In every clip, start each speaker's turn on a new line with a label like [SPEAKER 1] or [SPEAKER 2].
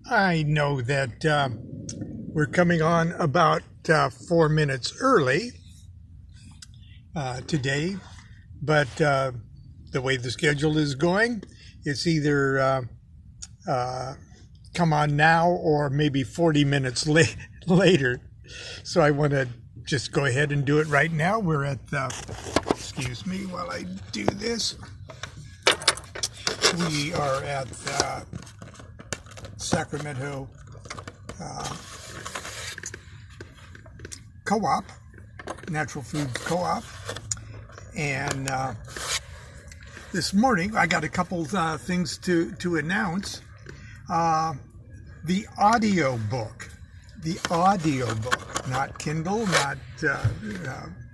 [SPEAKER 1] I know that we're coming on about 4 minutes early today, but the way the schedule is going, it's either come on now or maybe 40 minutes later. So I want to just go ahead and do it right now. We're at excuse me while I do this. We are at Sacramento Co-op, Natural Foods Co-op, and this morning I got a couple things to announce. The audio book, not Kindle, not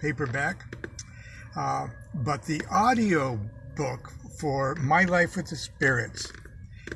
[SPEAKER 1] paperback, but the audio book for My Life with the Spirits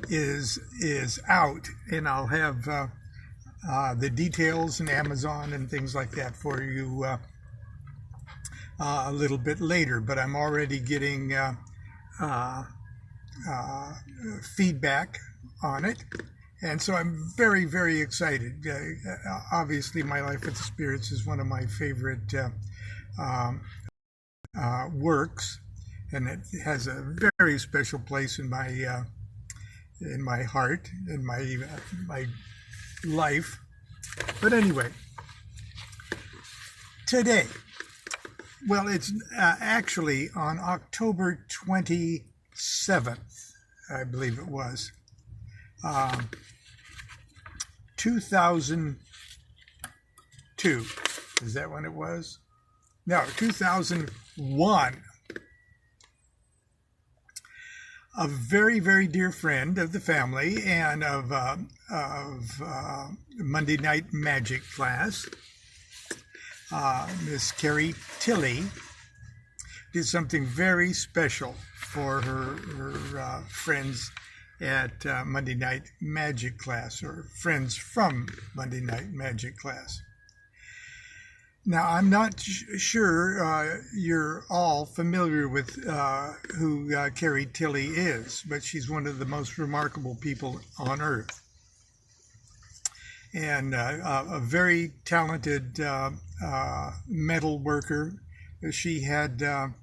[SPEAKER 1] is out, and I'll have the details and Amazon and things like that for you a little bit later. But I'm already getting feedback on it, and so I'm very, very excited. Obviously, My Life with the Spirits is one of my favorite works, and it has a very special place in my heart, in my life. But anyway, today, well, it's actually on October 27th, I believe it was, 2002. Is that when it was? No, 2001. A very, very dear friend of the family and of Monday Night Magic class, Miss Carrie Tilley, did something very special for her friends at Monday Night Magic class, or friends from Monday Night Magic class. Now, I'm not sure you're all familiar with who Carrie Tilley is, but she's one of the most remarkable people on earth, and a very talented metal worker. She's an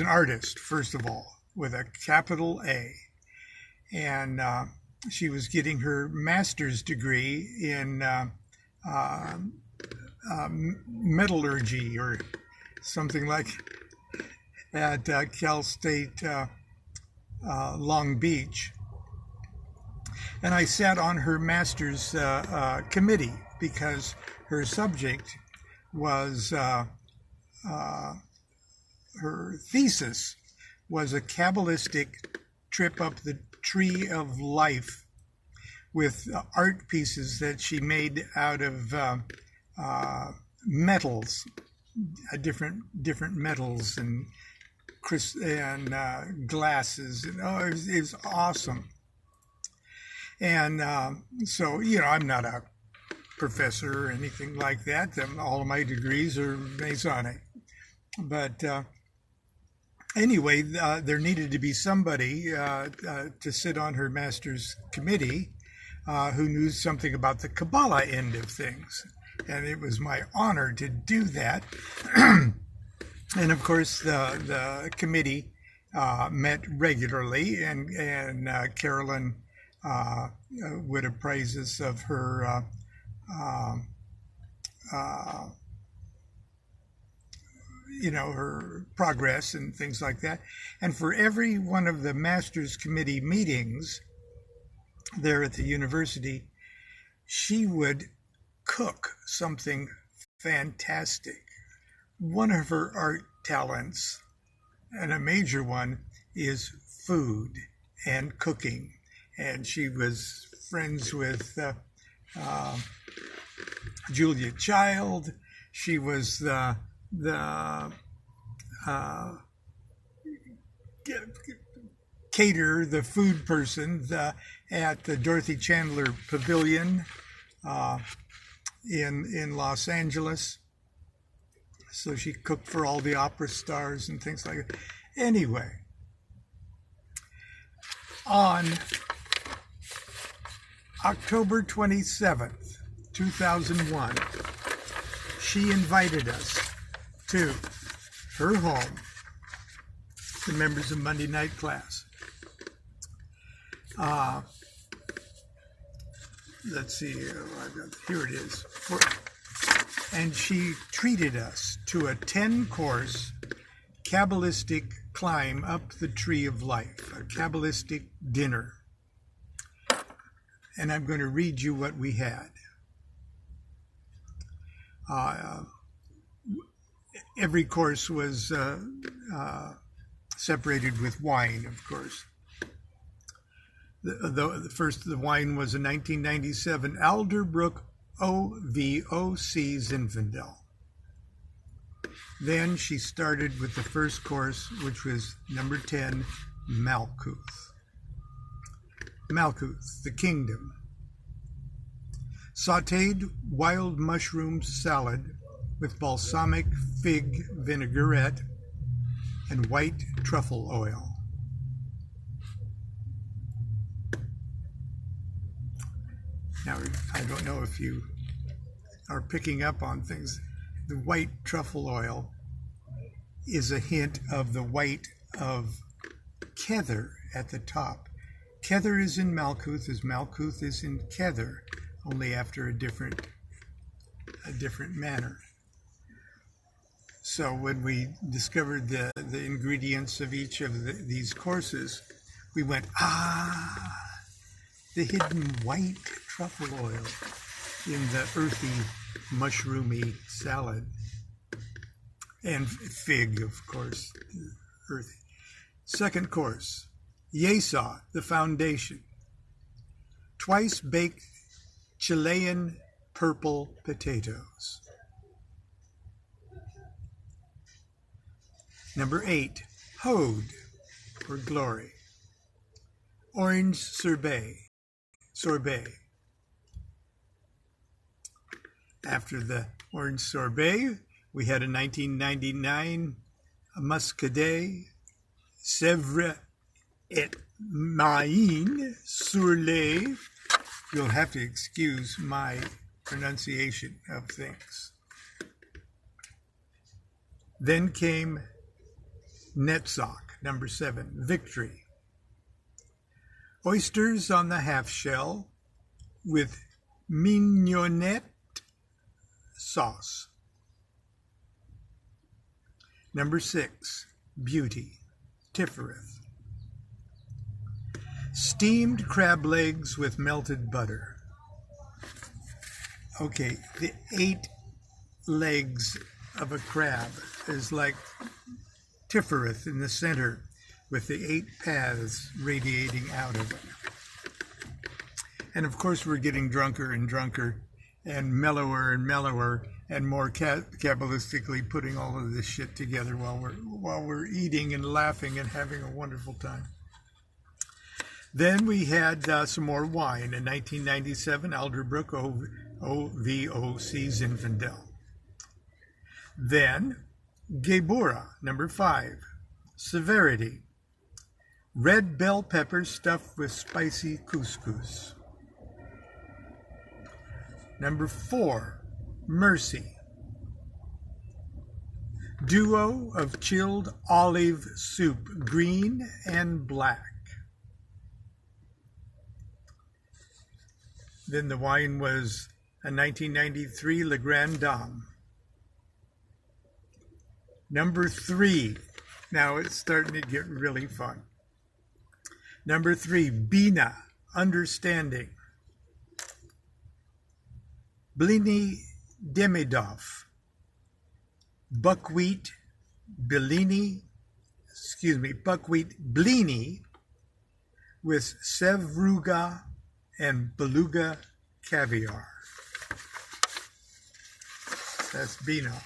[SPEAKER 1] artist, first of all, with a capital A, and she was getting her master's degree in metallurgy or something like at Cal State Long Beach. And I sat on her master's committee because her subject was, her thesis was a kabbalistic trip up the tree of life with art pieces that she made out of metals, different metals and glasses. And, it was awesome. And so, I'm not a professor or anything like that. All of my degrees are Masonic. But anyway, there needed to be somebody to sit on her master's committee who knew something about the Kabbalah end of things. And it was my honor to do that. And of course, the committee met regularly, and Carolyn would appraise us of her her progress and things like that. And for every one of the Masters Committee meetings there at the university, she would cook something fantastic. One of her art talents, and a major one, is food and cooking. And she was friends with Julia Child. She was the caterer, the food person at the Dorothy Chandler Pavilion in Los Angeles. So she cooked for all the opera stars and things like that. Anyway, on October 27th, 2001, she invited us to her home, the members of Monday night class. Let's see, here it is. And she treated us to a 10-course kabbalistic climb up the tree of life, a kabbalistic dinner. And I'm going to read you what we had. Every course was separated with wine, of course. The wine was a 1997 Alderbrook OVOC Zinfandel. Then she started with the first course, which was number 10, Malkuth. Malkuth, the kingdom. Sautéed wild mushroom salad with balsamic fig vinaigrette and white truffle oil. Now, I don't know if you are picking up on things. The white truffle oil is a hint of the white of Kether at the top. Kether is in Malkuth as Malkuth is in Kether, only after a different manner. So when we discovered the ingredients of each of these courses, we went, the hidden white truffle oil in the earthy, mushroomy salad. And fig, of course, earthy. Second course, Yesa, the foundation. Twice baked Chilean purple potatoes. Number 8, Hode, or glory. Orange sorbet. After the orange sorbet, we had a 1999 Muscadet Sèvres et Maïn sur les. You'll have to excuse my pronunciation of things. Then came Netzach, number 7, victory. Oysters on the half shell with mignonette sauce. Number 6, beauty, Tifereth. Steamed crab legs with melted butter. Okay, the 8 legs of a crab is like Tifereth in the center, with the 8 paths radiating out of it. And of course, we're getting drunker and drunker and mellower and more kabbalistically putting all of this shit together while we're eating and laughing and having a wonderful time. Then we had some more wine, in 1997 Alderbrook OVOC Zinfandel. Then Gebura, number 5, severity. Red bell peppers stuffed with spicy couscous. Number 4, mercy. Duo of chilled olive soup, green and black. Then the wine was a 1993 Le Grand Dame. Number 3, now it's starting to get really fun. Number 3, Bina, understanding. Blini Demidov, buckwheat blini with sevruga and beluga caviar. That's Bina.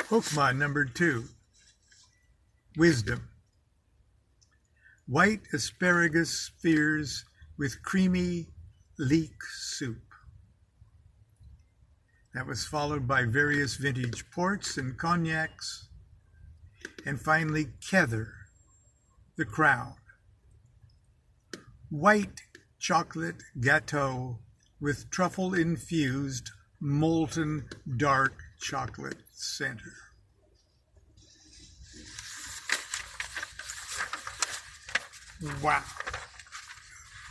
[SPEAKER 1] Hokmah, number 2, wisdom. White asparagus spears with creamy leek soup. That was followed by various vintage ports and cognacs. And finally, Kether, the crown. White chocolate gâteau with truffle-infused molten dark chocolate center. Wow.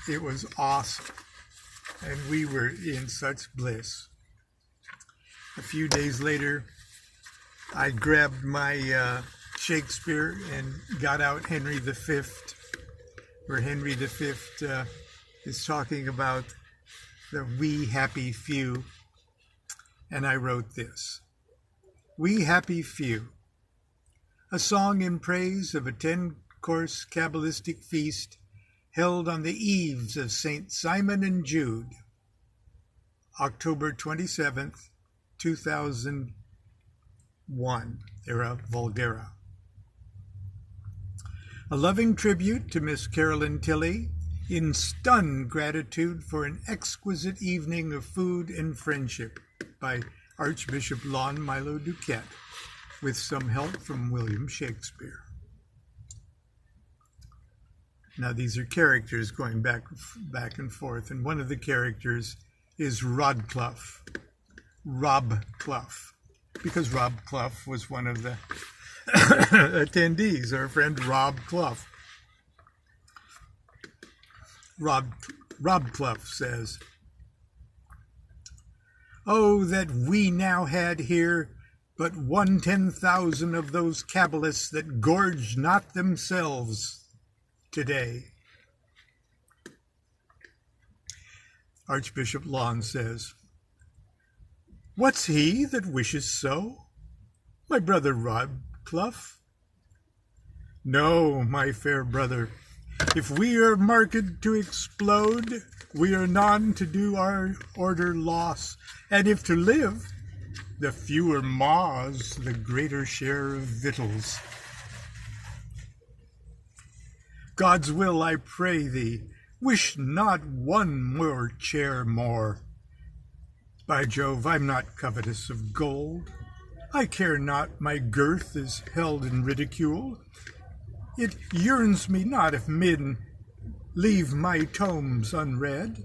[SPEAKER 1] It was awesome. And we were in such bliss. A few days later, I grabbed my Shakespeare and got out Henry V, where Henry V is talking about the we happy few. And I wrote this: We happy few, a song in praise of a 10-course kabbalistic feast held on the eves of St. Simon and Jude, October 27th, 2001, era vulgara. A loving tribute to Miss Carrie Tilley in stunned gratitude for an exquisite evening of food and friendship by Archbishop Lon Milo DuQuette, with some help from William Shakespeare. Now these are characters going back and forth, and one of the characters is Rob Clough, because Rob Clough was one of the attendees, our friend Rob Clough. Rob Clough says, "Oh, that we now had here but 1/10,000 of those Kabbalists that gorge not themselves today." Archbishop Lon says, "What's he that wishes so? My brother Rob Clough? No, my fair brother, if we are marked to explode, we are none to do our order loss, and if to live, the fewer maws, the greater share of victuals. God's will, I pray thee, wish not one more chair more. By Jove, I'm not covetous of gold. I care not my girth is held in ridicule. It yearns me not if men leave my tomes unread.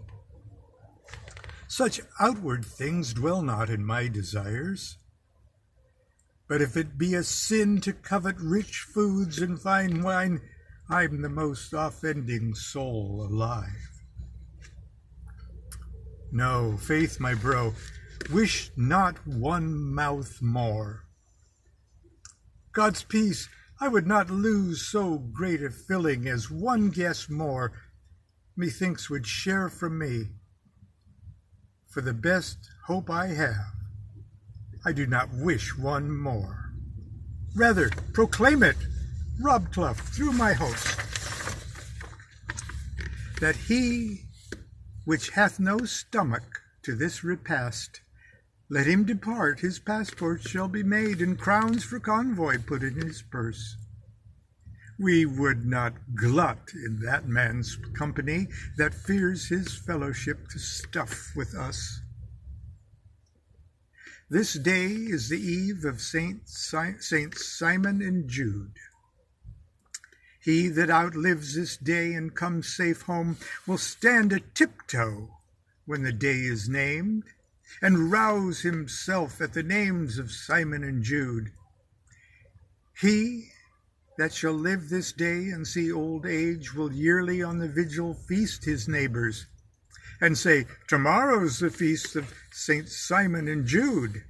[SPEAKER 1] Such outward things dwell not in my desires. But if it be a sin to covet rich foods and fine wine, I'm the most offending soul alive. No, faith, my bro, wish not one mouth more. God's peace, I would not lose so great a filling as one guest more, methinks would share from me. For the best hope I have, I do not wish one more. Rather, proclaim it, Rob Clough, through my host, that he which hath no stomach to this repast, let him depart, his passport shall be made, and crowns for convoy put in his purse. We would not glut in that man's company that fears his fellowship to stuff with us. This day is the eve of Saint Simon and Jude. He that outlives this day and comes safe home will stand a tiptoe when the day is named, and rouse himself at the names of Simon and Jude. He that shall live this day and see old age will yearly on the vigil feast his neighbors, and say, tomorrow's the feast of St. Simon and Jude.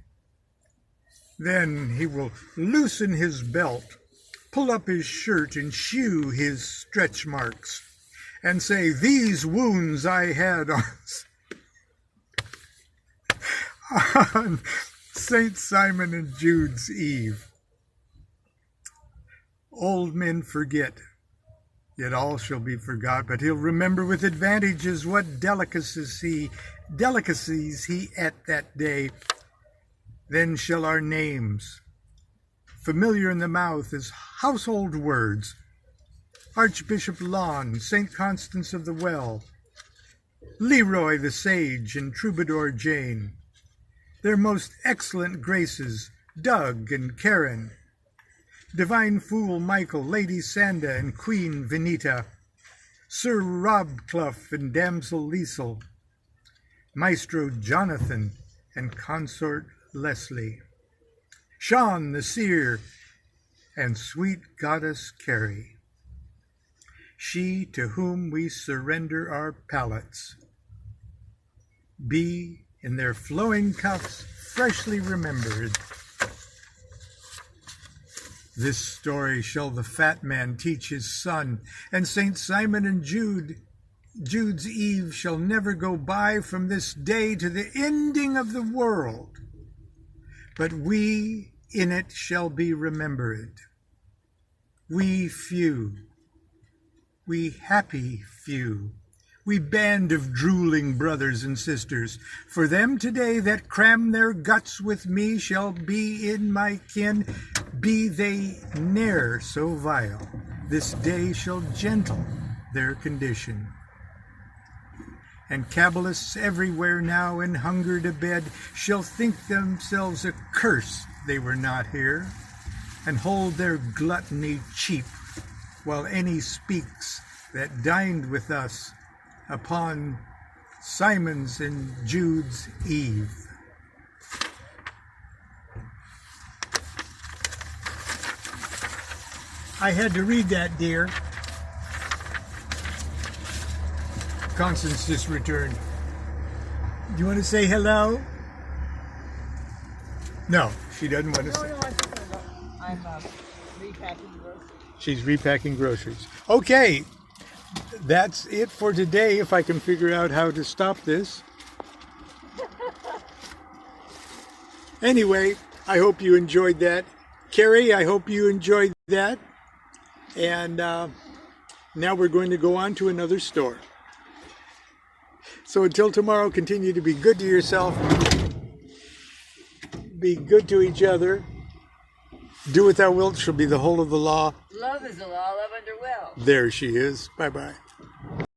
[SPEAKER 1] Then he will loosen his belt, pull up his shirt, and shew his stretch marks, and say, these wounds I had on St. Simon and Jude's eve. Old men forget, yet all shall be forgot, but he'll remember with advantages what delicacies he ate that day. Then shall our names, familiar in the mouth as household words, Archbishop Lon, St. Constance of the Well, Leroy the Sage, and Troubadour Jane, their most excellent graces, Doug and Karen, Divine Fool Michael, Lady Sanda, and Queen Venita, Sir Robclough and Damsel Liesel, Maestro Jonathan and Consort Leslie, Sean the Seer and sweet Goddess Carrie, she to whom we surrender our palates, be in their flowing cuffs freshly remembered. This story shall the fat man teach his son, and Saint Simon and Jude's eve shall never go by from this day to the ending of the world. But we in it shall be remembered. We few, we happy few, we band of drooling brothers and sisters, for them today that cram their guts with me shall be in my kin, be they ne'er so vile. This day shall gentle their condition. And Kabbalists everywhere now in hungered abed shall think themselves accursed they were not here, and hold their gluttony cheap, while any speaks that dined with us upon Simon's and Jude's eve. I had to read that, dear. Constance just returned. Do you want to say hello? No, she doesn't want to say.
[SPEAKER 2] No, I'm repacking groceries.
[SPEAKER 1] She's repacking groceries. Okay, that's it for today, if I can figure out how to stop this. Anyway, I hope you enjoyed that. Carrie, I hope you enjoyed that. And now we're going to go on to another store. So until tomorrow, continue to be good to yourself, be good to each other, do what thou wilt shall be the whole of the law.
[SPEAKER 2] Love is the law, love under will.
[SPEAKER 1] There she is. Bye-bye.